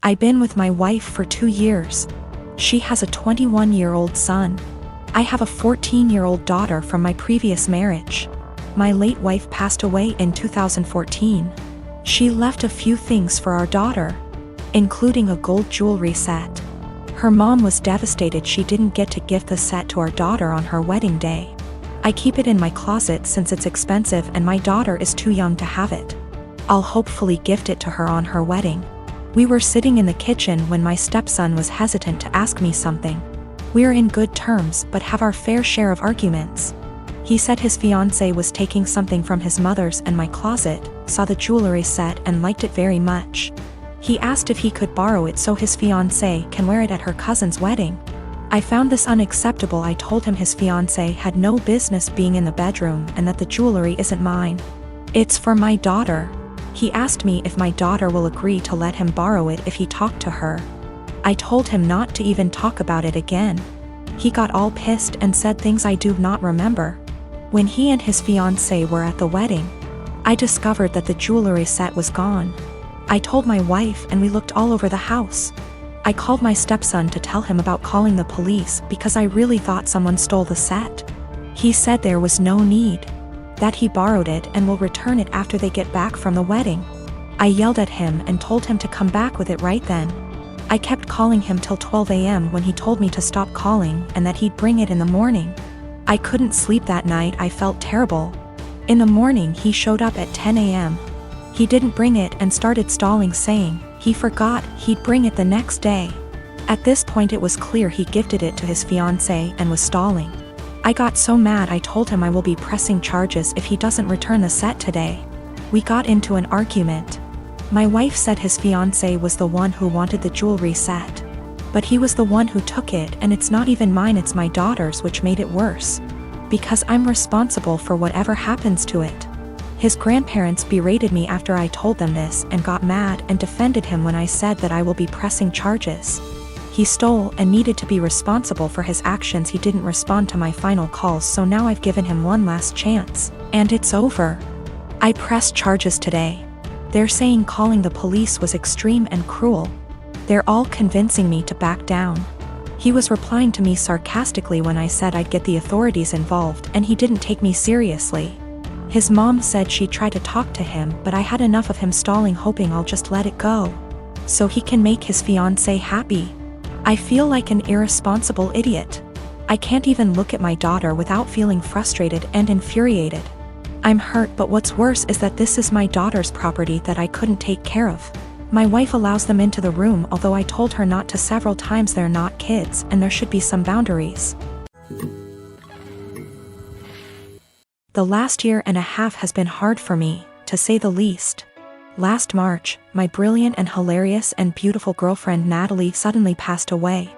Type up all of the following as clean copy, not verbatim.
I've been with my wife for 2 years. She has a 21-year-old son. I have a 14-year-old daughter from my previous marriage. My late wife passed away in 2014. She left a few things for our daughter, including a gold jewelry set. Her mom was devastated she didn't get to gift the set to our daughter on her wedding day. I keep it in my closet since it's expensive and my daughter is too young to have it. I'll hopefully gift it to her on her wedding. We were sitting in the kitchen when my stepson was hesitant to ask me something. We're in good terms but have our fair share of arguments. He said his fiancée was taking something from his mother's and my closet, saw the jewelry set and liked it very much. He asked if he could borrow it so his fiancée can wear it at her cousin's wedding. I found this unacceptable. I told him his fiancée had no business being in the bedroom and that the jewelry isn't mine. It's for my daughter. He asked me if my daughter will agree to let him borrow it if he talked to her. I told him not to even talk about it again. He got all pissed and said things I do not remember. When he and his fiancée were at the wedding, I discovered that the jewelry set was gone. I told my wife and we looked all over the house. I called my stepson to tell him about calling the police because I really thought someone stole the set. He said there was no need, that he borrowed it and will return it after they get back from the wedding. I yelled at him and told him to come back with it right then. I kept calling him till 12 a.m. when he told me to stop calling and that he'd bring it in the morning. I couldn't sleep that night. I felt terrible. In the morning he showed up at 10 a.m. He didn't bring it and started stalling, saying he forgot he'd bring it the next day. At this point it was clear he gifted it to his fiancée and was stalling. I got so mad I told him I will be pressing charges if he doesn't return the set today. We got into an argument. My wife said his fiancée was the one who wanted the jewelry set. But he was the one who took it and it's not even mine, it's my daughter's, which made it worse. Because I'm responsible for whatever happens to it. His grandparents berated me after I told them this and got mad and defended him when I said that I will be pressing charges. He stole and needed to be responsible for his actions. He didn't respond to my final calls, so now I've given him one last chance, and it's over. I pressed charges today. They're saying calling the police was extreme and cruel. They're all convincing me to back down. He was replying to me sarcastically when I said I'd get the authorities involved, and he didn't take me seriously. His mom said she tried to talk to him, but I had enough of him stalling, hoping I'll just let it go, so he can make his fiancée happy. I feel like an irresponsible idiot. I can't even look at my daughter without feeling frustrated and infuriated. I'm hurt, but what's worse is that this is my daughter's property that I couldn't take care of. My wife allows them into the room, although I told her not to several times. They're not kids and there should be some boundaries. The last year and a half has been hard for me, to say the least. Last March, my brilliant and hilarious and beautiful girlfriend Natalie suddenly passed away.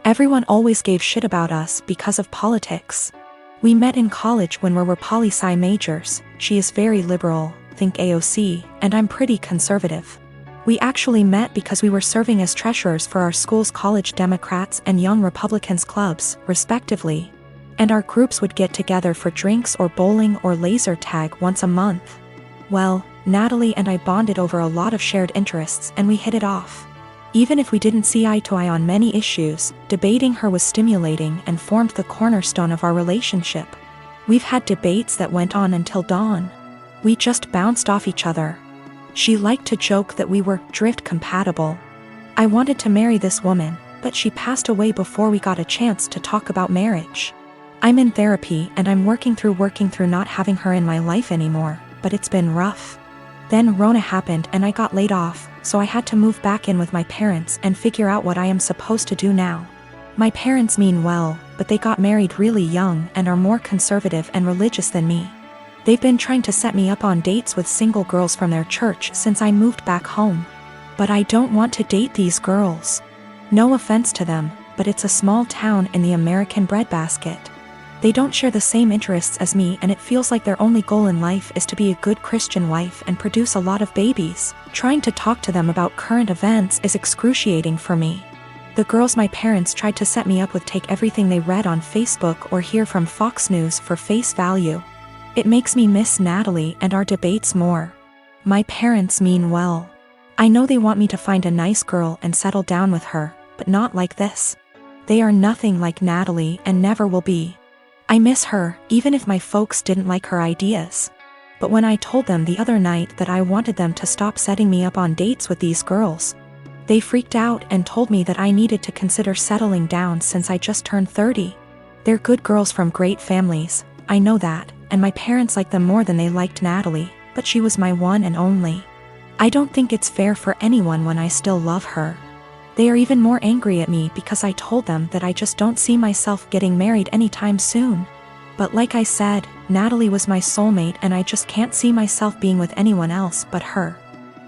Everyone always gave shit about us because of politics. We met in college when we were poli-sci majors. She is very liberal, think AOC, and I'm pretty conservative. We actually met because we were serving as treasurers for our school's college Democrats and Young Republicans clubs, respectively. And our groups would get together for drinks or bowling or laser tag once a month. Well, Natalie and I bonded over a lot of shared interests and we hit it off. Even if we didn't see eye to eye on many issues, debating her was stimulating and formed the cornerstone of our relationship. We've had debates that went on until dawn. We just bounced off each other. She liked to joke that we were drift compatible. I wanted to marry this woman, but she passed away before we got a chance to talk about marriage. I'm in therapy and I'm working through not having her in my life anymore, but it's been rough. Then Rona happened and I got laid off, so I had to move back in with my parents and figure out what I am supposed to do now. My parents mean well, but they got married really young and are more conservative and religious than me. They've been trying to set me up on dates with single girls from their church since I moved back home. But I don't want to date these girls. No offense to them, but it's a small town in the American breadbasket. They don't share the same interests as me and it feels like their only goal in life is to be a good Christian wife and produce a lot of babies. Trying to talk to them about current events is excruciating for me. The girls my parents tried to set me up with take everything they read on Facebook or hear from Fox News for face value. It makes me miss Natalie and our debates more. My parents mean well. I know they want me to find a nice girl and settle down with her, but not like this. They are nothing like Natalie and never will be. I miss her, even if my folks didn't like her ideas. But when I told them the other night that I wanted them to stop setting me up on dates with these girls, they freaked out and told me that I needed to consider settling down since I just turned 30. They're good girls from great families, I know that, and my parents like them more than they liked Natalie, but she was my one and only. I don't think it's fair for anyone when I still love her. They are even more angry at me because I told them that I just don't see myself getting married anytime soon. But like I said, Natalie was my soulmate and I just can't see myself being with anyone else but her.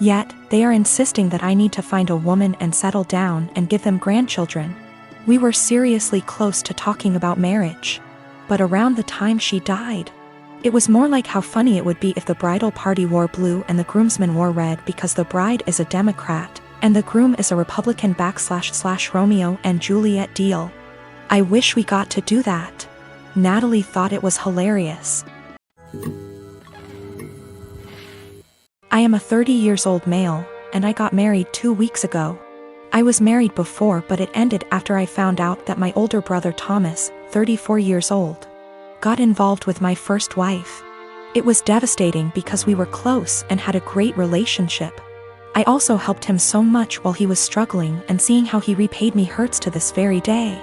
Yet, they are insisting that I need to find a woman and settle down and give them grandchildren. We were seriously close to talking about marriage. But around the time she died, it was more like how funny it would be if the bridal party wore blue and the groomsmen wore red because the bride is a Democrat, and the groom is a Republican / Romeo and Juliet deal. I wish we got to do that. Natalie thought it was hilarious. I am a 30-year-old male, and I got married 2 weeks ago. I was married before but it ended after I found out that my older brother Thomas, 34 years old, got involved with my first wife. It was devastating because we were close and had a great relationship. I also helped him so much while he was struggling, and seeing how he repaid me hurts to this very day.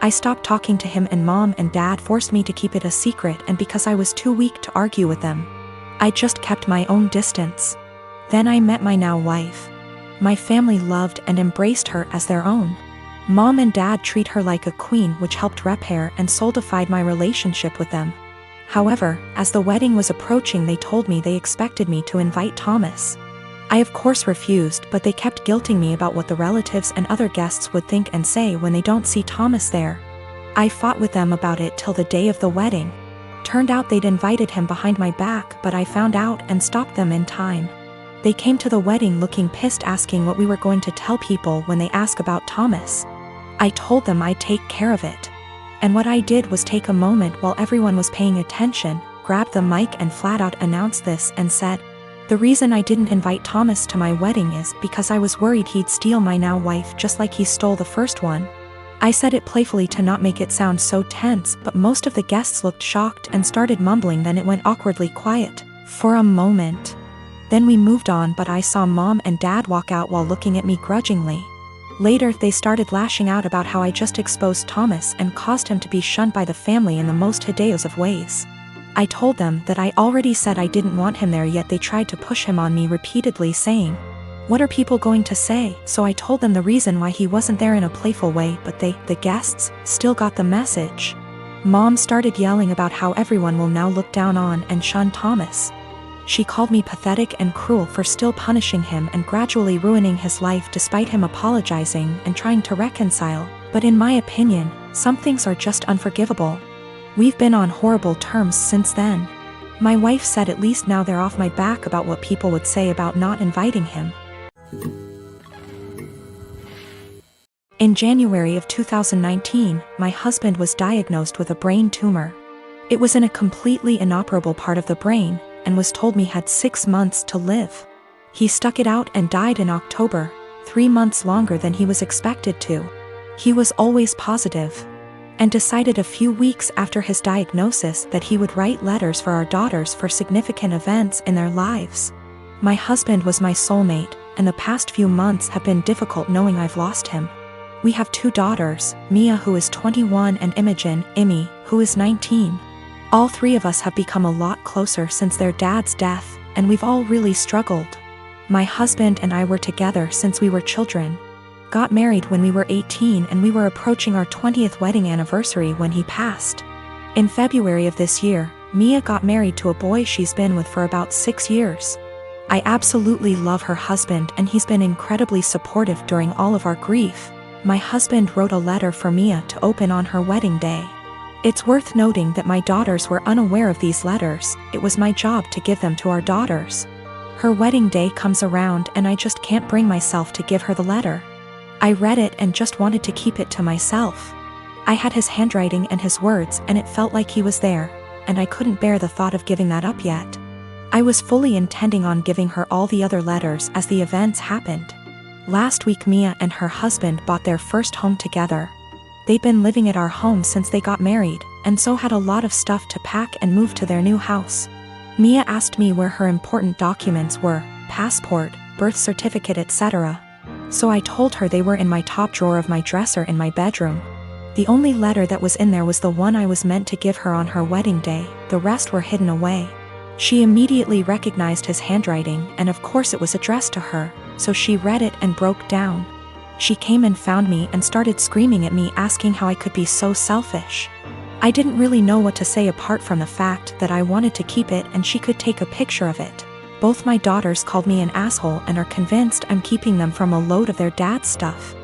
I stopped talking to him and Mom and Dad forced me to keep it a secret, and because I was too weak to argue with them, I just kept my own distance. Then I met my now wife. My family loved and embraced her as their own. Mom and Dad treat her like a queen, which helped repair and solidified my relationship with them. However, as the wedding was approaching, they told me they expected me to invite Thomas. I of course refused, but they kept guilting me about what the relatives and other guests would think and say when they don't see Thomas there. I fought with them about it till the day of the wedding. Turned out they'd invited him behind my back, but I found out and stopped them in time. They came to the wedding looking pissed, asking what we were going to tell people when they ask about Thomas. I told them I'd take care of it. And what I did was take a moment while everyone was paying attention, grabbed the mic and flat out announced this and said, "The reason I didn't invite Thomas to my wedding is because I was worried he'd steal my now wife just like he stole the first one." I said it playfully to not make it sound so tense, but most of the guests looked shocked and started mumbling. Then it went awkwardly quiet for a moment. Then we moved on, but I saw Mom and Dad walk out while looking at me grudgingly. Later they started lashing out about how I just exposed Thomas and caused him to be shunned by the family in the most hideous of ways. I told them that I already said I didn't want him there, yet they tried to push him on me repeatedly, saying, "What are people going to say?" So I told them the reason why he wasn't there in a playful way, but they, the guests, still got the message. Mom started yelling about how everyone will now look down on and shun Thomas. She called me pathetic and cruel for still punishing him and gradually ruining his life despite him apologizing and trying to reconcile. But in my opinion, some things are just unforgivable. We've been on horrible terms since then. My wife said at least now they're off my back about what people would say about not inviting him. In January of 2019, my husband was diagnosed with a brain tumor. It was in a completely inoperable part of the brain, and was told me had 6 months to live. He stuck it out and died in October, 3 months longer than he was expected to. He was always positive, and decided a few weeks after his diagnosis that he would write letters for our daughters for significant events in their lives. My husband was my soulmate, and the past few months have been difficult knowing I've lost him. We have 2 daughters, Mia, who is 21, and Imogen, Imi, who is 19. All 3 of us have become a lot closer since their dad's death, and we've all really struggled. My husband and I were together since we were children. Got married when we were 18, and we were approaching our 20th wedding anniversary when he passed. In February of this year, Mia got married to a boy she's been with for about 6 years. I absolutely love her husband, and he's been incredibly supportive during all of our grief. My husband wrote a letter for Mia to open on her wedding day. It's worth noting that my daughters were unaware of these letters. It was my job to give them to our daughters. Her wedding day comes around and I just can't bring myself to give her the letter. I read it and just wanted to keep it to myself. I had his handwriting and his words, and it felt like he was there, and I couldn't bear the thought of giving that up yet. I was fully intending on giving her all the other letters as the events happened. Last week Mia and her husband bought their first home together. They'd been living at our home since they got married, and so had a lot of stuff to pack and move to their new house. Mia asked me where her important documents were, passport, birth certificate, etc. So I told her they were in my top drawer of my dresser in my bedroom. The only letter that was in there was the one I was meant to give her on her wedding day, the rest were hidden away. She immediately recognized his handwriting, and of course it was addressed to her, so she read it and broke down. She came and found me and started screaming at me, asking how I could be so selfish. I didn't really know what to say apart from the fact that I wanted to keep it and she could take a picture of it. Both my daughters called me an asshole and are convinced I'm keeping them from a load of their dad's stuff.